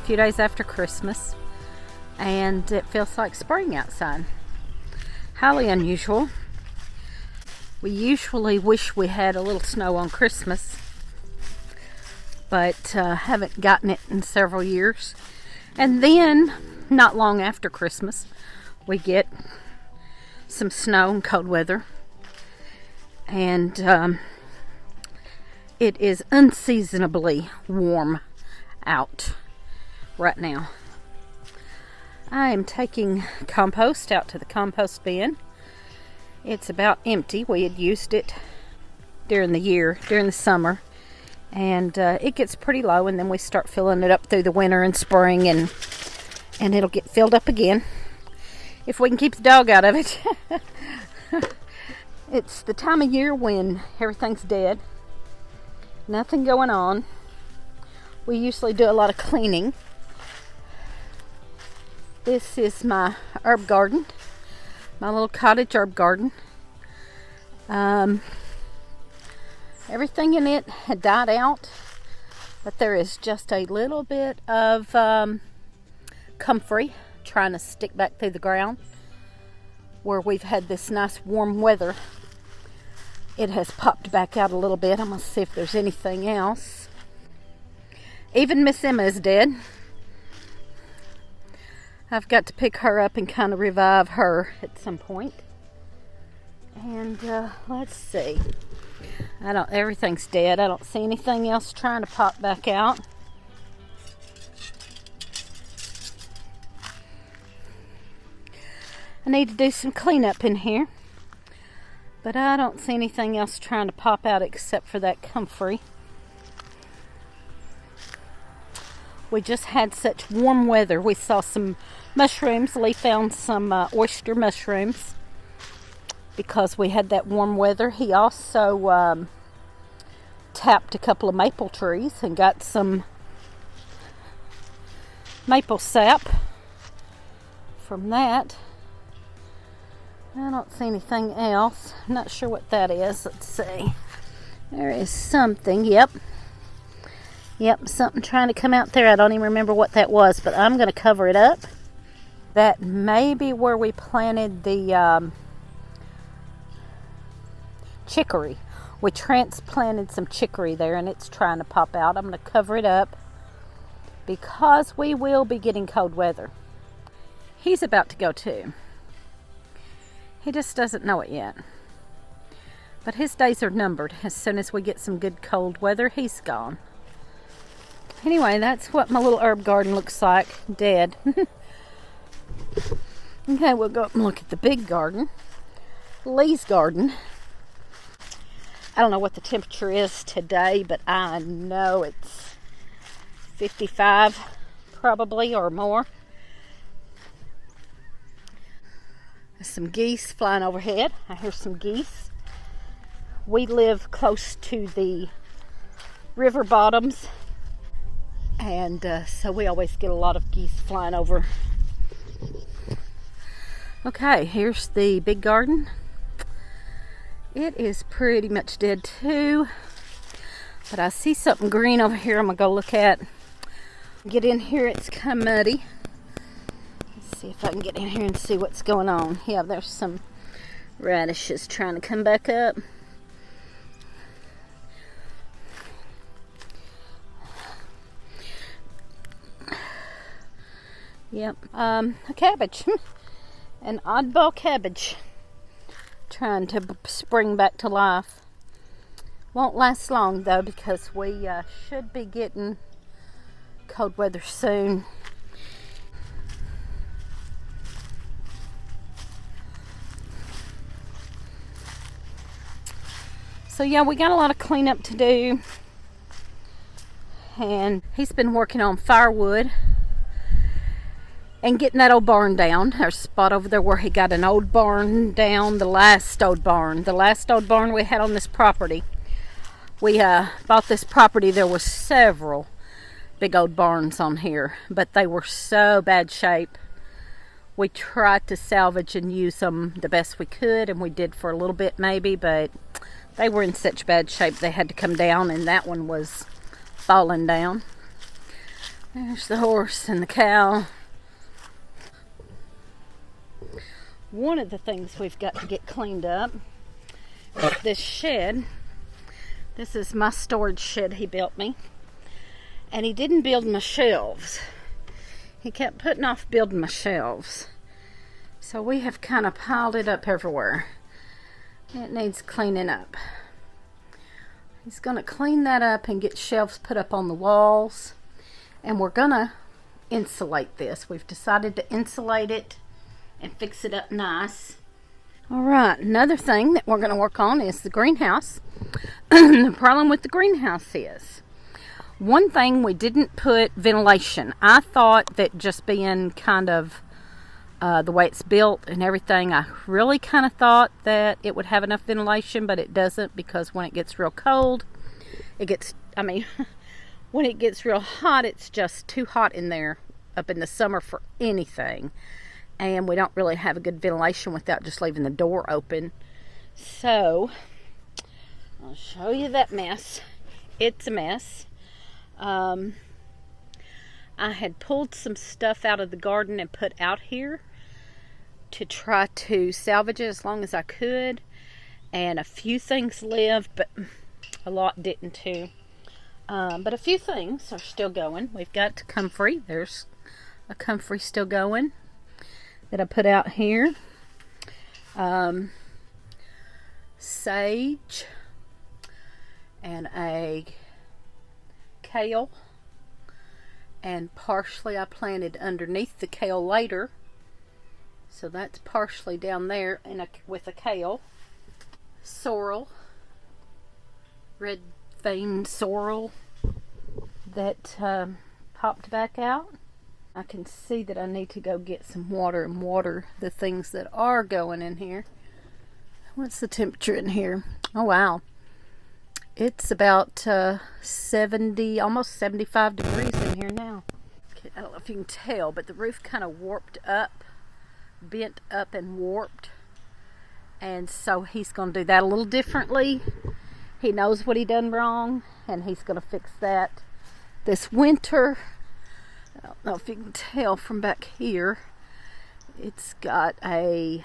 few days after Christmas, and it feels like spring outside. Highly unusual. We usually wish we had a little snow on Christmas, but haven't gotten it in several years. And then, not long after Christmas, we get some snow and cold weather. And it is unseasonably warm out right now. I am taking compost out to the compost bin. It's about empty. We had used it during the summer. And it gets pretty low, and then we start filling it up through the winter and spring, and it'll get filled up again if we can keep the dog out of it. It's the time of year when everything's dead, nothing going on. We usually do a lot of cleaning. This is my herb garden, my little cottage herb garden. Everything in it had died out, but there is just a little bit of comfrey trying to stick back through the ground. Where we've had this nice warm weather, it has popped back out a little bit. I'm going to see if there's anything else. Even Miss Emma is dead. I've got to pick her up and kind of revive her at some point. And let's see. Everything's dead. I don't see anything else trying to pop back out. I need to do some cleanup in here, but I don't see anything else trying to pop out except for that comfrey. We just had such warm weather. We saw some mushrooms. Lee found some oyster mushrooms because we had that warm weather. He also tapped a couple of maple trees and got some maple sap from that. I don't see anything else. I'm not sure what that is. Let's see. There is something. Yep, something trying to come out there. I don't even remember what that was, but I'm going to cover it up. That may be where we planted the chicory. We transplanted some chicory there, and it's trying to pop out. I'm going to cover it up because we will be getting cold weather. He's about to go too. He just doesn't know it yet. But his days are numbered. As soon as we get some good cold weather, he's gone. Anyway, that's what my little herb garden looks like. Dead. Okay, we'll go up and look at the big garden. Lee's garden. I don't know what the temperature is today, but I know it's 55 probably or more. There's some geese flying overhead. I hear some geese. We live close to the river bottoms, and so we always get a lot of geese flying over. Okay, here's the big garden. It is pretty much dead too, but I see something green over here I'm gonna go look at. Get in here, it's kind of muddy. Let's see if I can get in here and see what's going on. Yeah, there's some radishes trying to come back up. Yep, a cabbage. An oddball cabbage trying to spring back to life. Won't last long though, because we should be getting cold weather soon. So yeah, we got a lot of cleanup to do, and he's been working on firewood and getting that old barn down. There's a spot over there where he got an old barn down, the last old barn we had on this property. We bought this property. There were several big old barns on here, but they were so bad shape. We tried to salvage and use them the best we could, and we did for a little bit maybe, but they were in such bad shape they had to come down, and that one was falling down. There's the horse and the cow. One of the things we've got to get cleaned up is this shed. This is my storage shed he built me. And he didn't build my shelves. He kept putting off building my shelves. So we have kind of piled it up everywhere. It needs cleaning up. He's going to clean that up and get shelves put up on the walls. And we're going to insulate this. We've decided to insulate it and fix it up nice. Alright, another thing that we're going to work on is the greenhouse. The problem with the greenhouse is, one thing, we didn't put ventilation. I thought that just being kind of the way it's built and everything, I really kind of thought that it would have enough ventilation, but it doesn't, because when it gets real cold, when it gets real hot, it's just too hot in there up in the summer for anything. And we don't really have a good ventilation without just leaving the door open. So, I'll show you that mess. It's a mess. I had pulled some stuff out of the garden and put out here to try to salvage it as long as I could. And a few things lived, but a lot didn't too. But a few things are still going. We've got comfrey. There's a comfrey still going that I put out here. Sage and a kale, and parsley I planted underneath the kale later, so that's parsley down there with a kale. Sorrel, red vein sorrel that popped back out. I can see that I need to go get some water and water the things that are going in here. What's the temperature in here? Oh wow, it's about 70, almost 75 degrees in here now. Okay, I don't know if you can tell, but the roof kind of warped up, bent up and warped. And so he's going to do that a little differently. He knows what he done wrong, and he's going to fix that this winter. I don't know if you can tell from back here. It's got a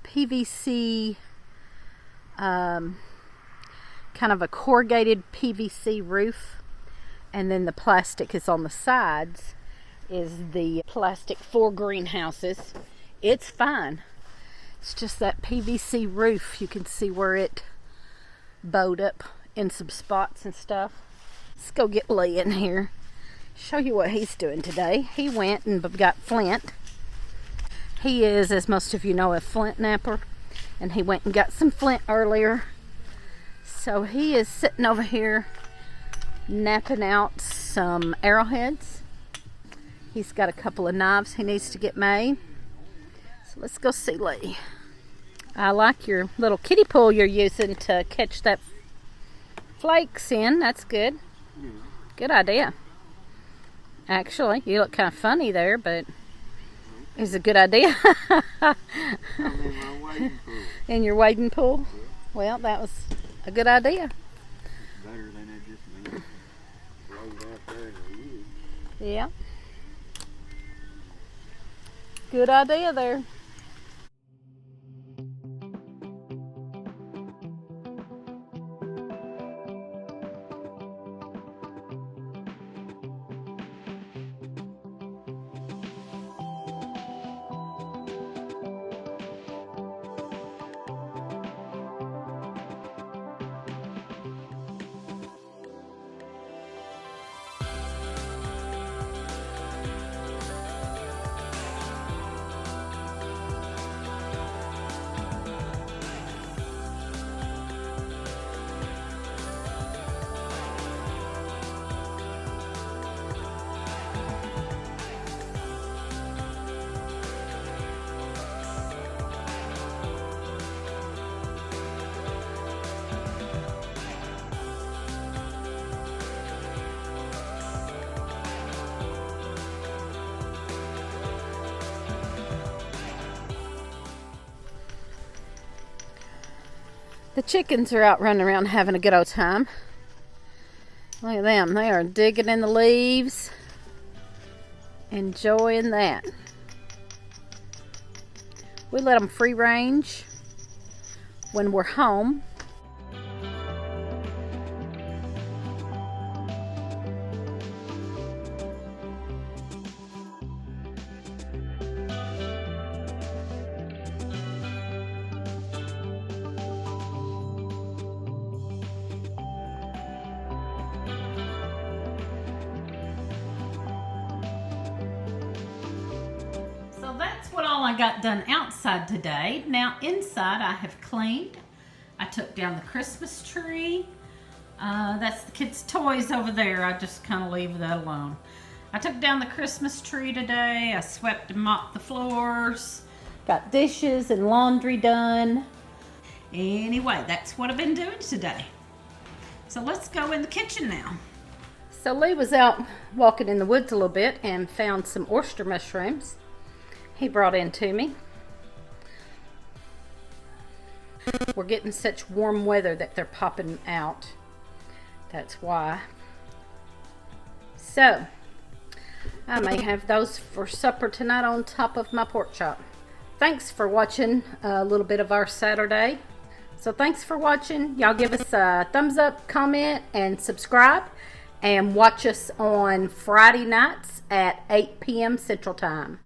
PVC, kind of a corrugated PVC roof, and then the plastic is on the sides, is the plastic for greenhouses. It's fine. It's just that PVC roof, you can see where it bowed up in some spots and stuff. Let's go get Lee in here, show you what he's doing today. He went and got flint. He is, as most of you know, a flint napper, and he went and got some flint earlier. So he is sitting over here napping out some arrowheads. He's got a couple of knives he needs to get made. So let's go see Lee. I like your little kiddie pool you're using to catch that flakes in. That's good. Good idea. Actually, you look kind of funny there, but it's a good idea. I'm in my wading pool. In your wading pool? Well, that was a good idea. Better than it just being floated out there in the woods. Yeah. Good idea there. The chickens are out running around having a good old time. Look at them. They are digging in the leaves. Enjoying that. We let them free range when we're home. So that's what all I got done outside today. Now inside I have cleaned. I took down the Christmas tree. That's the kids' toys over there. I just kind of leave that alone. I took down the Christmas tree today. I swept and mopped the floors. Got dishes and laundry done. Anyway, that's what I've been doing today. So let's go in the kitchen now. So Lee was out walking in the woods a little bit and found some oyster mushrooms he brought in to me. We're getting such warm weather that they're popping out. That's why. So I may have those for supper tonight on top of my pork chop. Thanks for watching a little bit of our Saturday. So thanks for watching. Y'all give us a thumbs up, comment, and subscribe. And watch us on Friday nights at 8 p.m. Central Time.